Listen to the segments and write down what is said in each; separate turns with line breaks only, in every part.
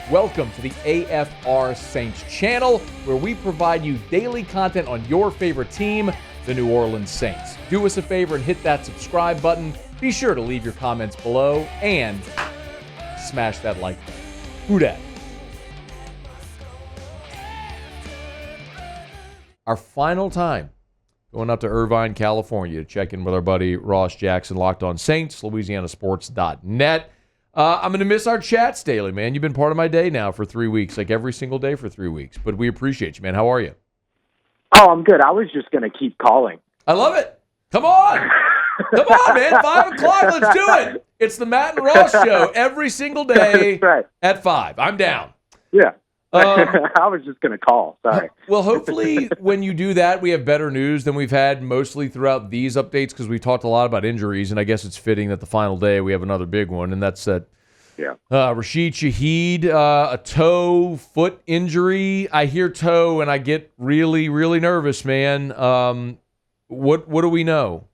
Welcome to the AFR Saints channel, where we provide you daily content on your favorite team, the New Orleans Saints. Do us a favor and hit that subscribe button. Be sure to leave your comments below and smash that like button. Who dat? Our final time going up to Irvine, California to check in with our buddy Ross Jackson, Locked On Saints, LouisianaSports.net. I'm going to miss our chats daily, man. You've been part of my day now for 3 weeks, like every single day for 3 weeks. But we appreciate you, man. How are you?
Oh, I'm good. I was just going to keep calling.
I love it. Come on. Come on, man. 5 o'clock. Let's do it. It's the Matt and Ross show every single day at 5. I'm down.
Yeah. I was just going to call. Sorry.
Well, hopefully when you do that, we have better news than we've had mostly throughout these updates, because we've talked a lot about injuries, and I guess it's fitting that the final day we have another big one, and that's that Rashid Shaheed, a toe, foot injury. I hear toe, and I get really, really nervous, man. What do we know?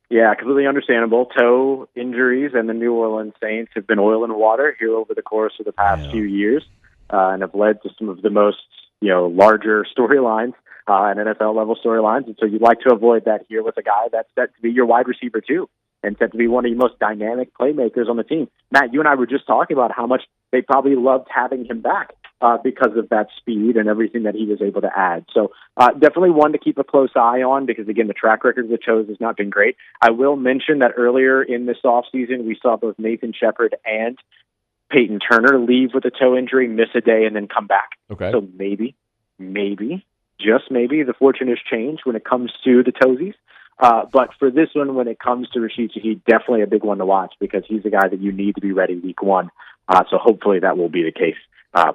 Yeah, completely understandable. Toe injuries and the New Orleans Saints have been oil and water here over the course of the past few years. And have led to some of the most, larger storylines and NFL-level storylines. And so you'd like to avoid that here with a guy that's set to be your wide receiver, too, and set to be one of the most dynamic playmakers on the team. Matt, you and I were just talking about how much they probably loved having him back because of that speed and everything that he was able to add. So definitely one to keep a close eye on because, again, the track record of the Toes has not been great. I will mention that earlier in this offseason, we saw both Nathan Shepard and Peyton Turner leave with a toe injury, miss a day, and then come back.
Okay.
So maybe, just maybe, the fortune has changed when it comes to the Toesies. But for this one, when it comes to Rashid Shaheed, definitely a big one to watch because he's a guy that you need to be ready week one. So hopefully that will be the case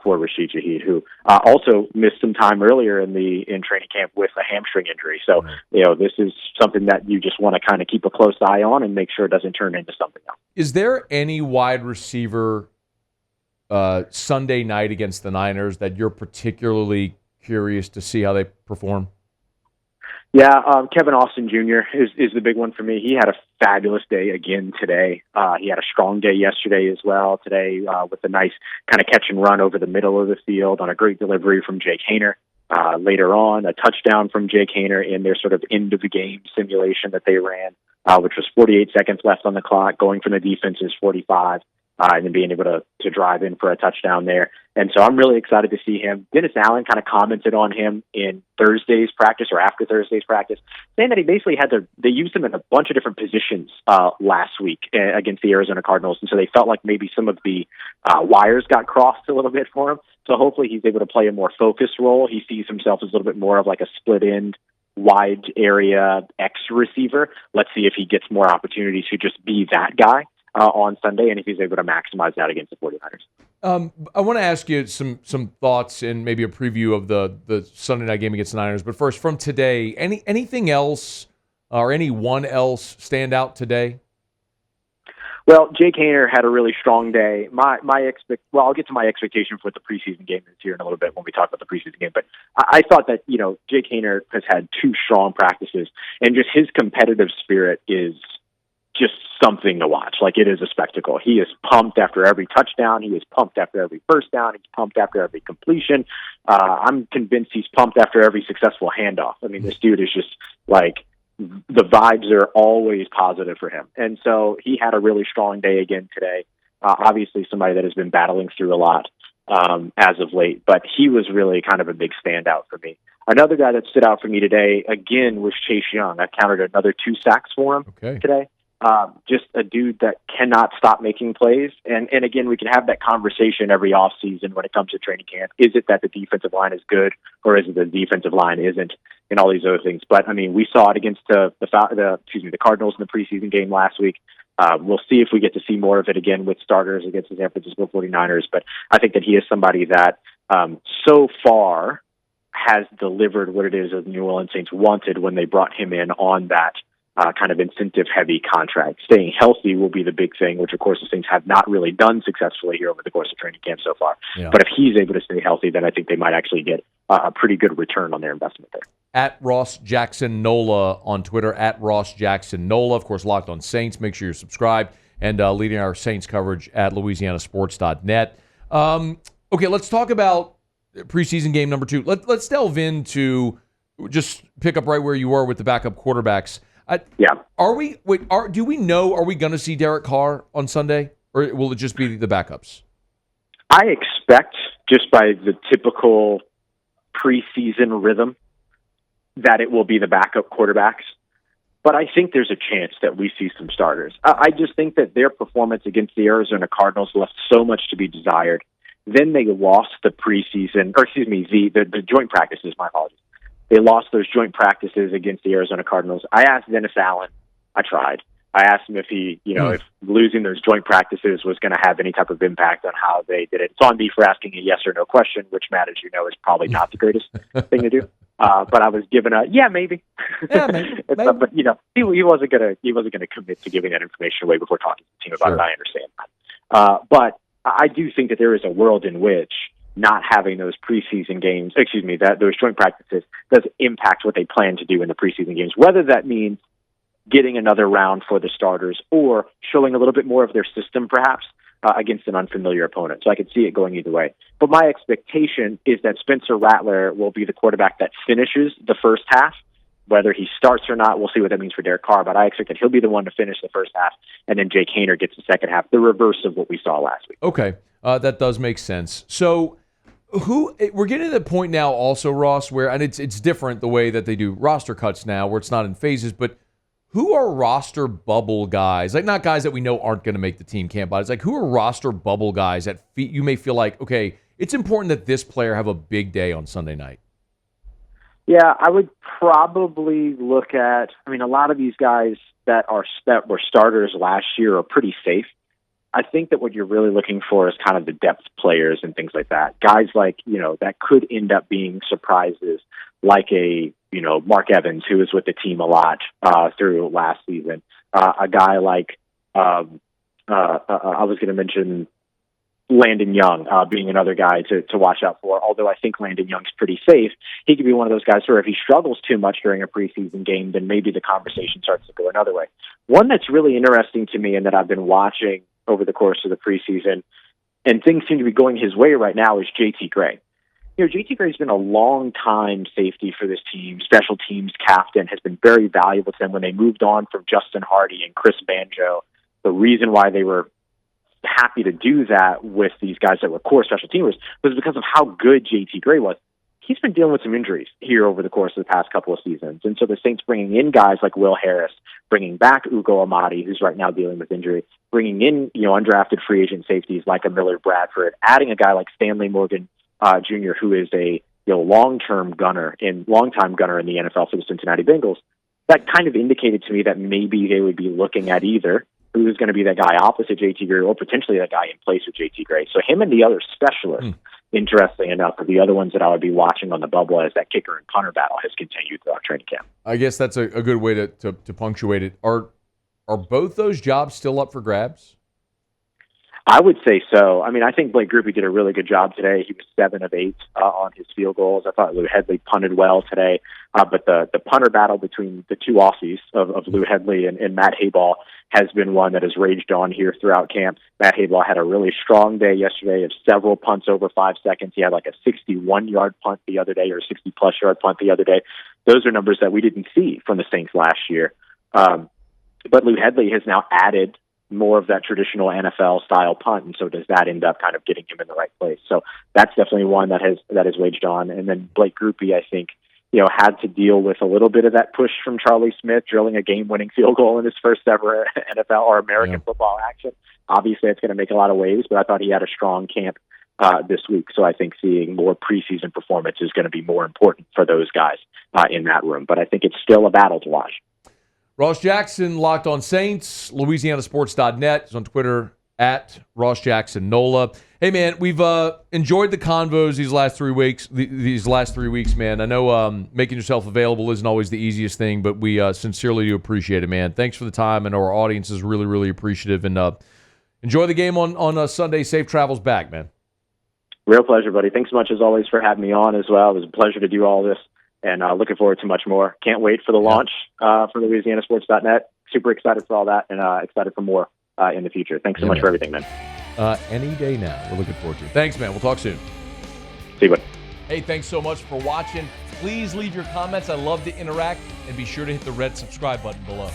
for Rashid Shaheed, who also missed some time earlier in training camp with a hamstring injury. So, this is something that you just want to kind of keep a close eye on and make sure it doesn't turn into something else.
Is there any wide receiver Sunday night against the Niners that you're particularly curious to see how they perform?
Yeah, Kevin Austin Jr. is the big one for me. He had a fabulous day again today. He had a strong day yesterday as well. Today with a nice kind of catch and run over the middle of the field on a great delivery from Jake Haener. Later on, a touchdown from Jake Haener in their sort of end-of-the-game simulation that they ran, which was 48 seconds left on the clock, going from the defense's 45. And then being able to drive in for a touchdown there. And so I'm really excited to see him. Dennis Allen kind of commented on him in Thursday's practice or after Thursday's practice, saying that he basically they used him in a bunch of different positions last week against the Arizona Cardinals. And so they felt like maybe some of the wires got crossed a little bit for him. So hopefully he's able to play a more focused role. He sees himself as a little bit more of like a split end, wide area X receiver. Let's see if he gets more opportunities to just be that guy on Sunday, and if he's able to maximize that against the 49ers.
I want to ask you some thoughts and maybe a preview of the Sunday night game against the Niners. But first, from today, anything else or anyone else stand out today?
Well, Jake Haener had a really strong day. I'll get to my expectation for what the preseason game is here in a little bit when we talk about the preseason game. But I thought that, Jake Haener has had 2 strong practices, and just his competitive spirit is just something to watch. Like, it is a spectacle. He is pumped after every touchdown. He is pumped after every first down. He's pumped after every completion. I'm convinced he's pumped after every successful handoff. I mean, this dude is just like, the vibes are always positive for him. And so he had a really strong day again today. Obviously somebody that has been battling through a lot as of late, but he was really kind of a big standout for me. Another guy that stood out for me today, again, was Chase Young. I counted another 2 sacks for him today. Just a dude that cannot stop making plays. And again, we can have that conversation every offseason when it comes to training camp. Is it that the defensive line is good, or is it the defensive line isn't, and all these other things? But, I mean, we saw it against the Cardinals in the preseason game last week. We'll see if we get to see more of it again with starters against the San Francisco 49ers. But I think that he is somebody that so far has delivered what it is that the New Orleans Saints wanted when they brought him in on that kind of incentive-heavy contract. Staying healthy will be the big thing, which, of course, the Saints have not really done successfully here over the course of training camp so far. Yeah. But if he's able to stay healthy, then I think they might actually get a pretty good return on their investment there.
At Ross Jackson Nola on Twitter, at Ross Jackson Nola. Of course, Locked On Saints. Make sure you're subscribed. And leading our Saints coverage at LouisianaSports.net. Okay, let's talk about preseason game number 2. Let's delve into, just pick up right where you were with the backup quarterbacks.
Yeah.
Are we going to see Derek Carr on Sunday, or will it just be the backups?
I expect, just by the typical preseason rhythm, that it will be the backup quarterbacks. But I think there's a chance that we see some starters. I just think that their performance against the Arizona Cardinals left so much to be desired. Then they lost the joint practices, my apologies. They lost those joint practices against the Arizona Cardinals. I asked Dennis Allen. I tried. I asked him if if losing those joint practices was going to have any type of impact on how they did it. It's on me for asking a yes or no question, which, Matt, as you know, is probably not the greatest thing to do. But I was given a maybe.
Yeah, maybe.
But he wasn't gonna commit to giving that information away before talking to the team about it. I understand that. But I do think that there is a world in which not having those preseason games, those joint practices, does impact what they plan to do in the preseason games. Whether that means getting another round for the starters or showing a little bit more of their system, perhaps, against an unfamiliar opponent. So I could see it going either way. But my expectation is that Spencer Rattler will be the quarterback that finishes the first half. Whether he starts or not, we'll see what that means for Derek Carr. But I expect that he'll be the one to finish the first half, and then Jake Haener gets the second half, the reverse of what we saw last week.
Okay, that does make sense. So we're getting to the point now also, Ross, where, and it's different the way that they do roster cuts now, where it's not in phases, but who are roster bubble guys? Like, not guys that we know aren't going to make the team camp bodies. Like, who are roster bubble guys that you may feel like, okay, it's important that this player have a big day on Sunday night?
Yeah, I would probably look at, a lot of these guys that were starters last year are pretty safe. I think that what you're really looking for is kind of the depth players and things like that. Guys like, that could end up being surprises, like a Mark Evans, who was with the team a lot through last season. A guy like, I was going to mention Landon Young being another guy to watch out for. Although I think Landon Young's pretty safe, he could be one of those guys where if he struggles too much during a preseason game, then maybe the conversation starts to go another way. One that's really interesting to me and that I've been watching over the course of the preseason, and things seem to be going his way right now, is JT Gray. JT Gray's been a long-time safety for this team, special teams captain, has been very valuable to them when they moved on from Justin Hardy and Chris Banjo. The reason why they were happy to do that with these guys that were core special teamers was because of how good JT Gray was. He's been dealing with some injuries here over the course of the past couple of seasons. And so the Saints bringing in guys like Will Harris, bringing back Ugo Amadi, who's right now dealing with injury, bringing in, undrafted free agent safeties like a Miller Bradford, adding a guy like Stanley Morgan Jr., who is a long-time gunner in the NFL for the Cincinnati Bengals. That kind of indicated to me that maybe they would be looking at either who's going to be that guy opposite JT Gray or potentially that guy in place with JT Gray. So him and the other specialists, interesting enough, are the other ones that I would be watching on the bubble as that kicker and punter battle has continued throughout training camp. I
guess that's a good way to punctuate it. Are both those jobs still up for grabs?
I would say so. I think Blake Grupe did a really good job today. He was 7 of 8 on his field goals. I thought Lou Hedley punted well today. But the punter battle between the two Aussies of Lou Hedley and Matt Hayball has been one that has raged on here throughout camp. Matt Hayball had a really strong day yesterday of several punts over 5 seconds. He had like a 61-yard punt the other day or a 60-plus yard punt the other day. Those are numbers that we didn't see from the Saints last year. But Lou Hedley has now added more of that traditional NFL-style punt, and so does that end up kind of getting him in the right place? So that's definitely one that has waged on. And then Blake Grupe, I think, had to deal with a little bit of that push from Charlie Smith, drilling a game-winning field goal in his first ever NFL or American football action. Obviously, it's going to make a lot of waves, but I thought he had a strong camp this week. So I think seeing more preseason performance is going to be more important for those guys in that room. But I think it's still a battle to watch.
Ross Jackson, Locked On Saints, LouisianaSports.net. He's on Twitter at Ross Jackson NOLA. Hey, man, we've enjoyed the convos these last 3 weeks. These last 3 weeks, man. I know making yourself available isn't always the easiest thing, but we sincerely do appreciate it, man. Thanks for the time, and our audience is really, really appreciative. And enjoy the game on Sunday. Safe travels back, man.
Real pleasure, buddy. Thanks so much, as always, for having me on as well. It was a pleasure to do all this. And looking forward to much more. Can't wait for the launch for LouisianaSports.net. Super excited for all that and excited for more in the future. Thanks so much for everything, man.
any day now. We're looking forward to it. Thanks, man. We'll talk soon.
See you, buddy.
Hey, thanks so much for watching. Please leave your comments. I love to interact. And be sure to hit the red subscribe button below.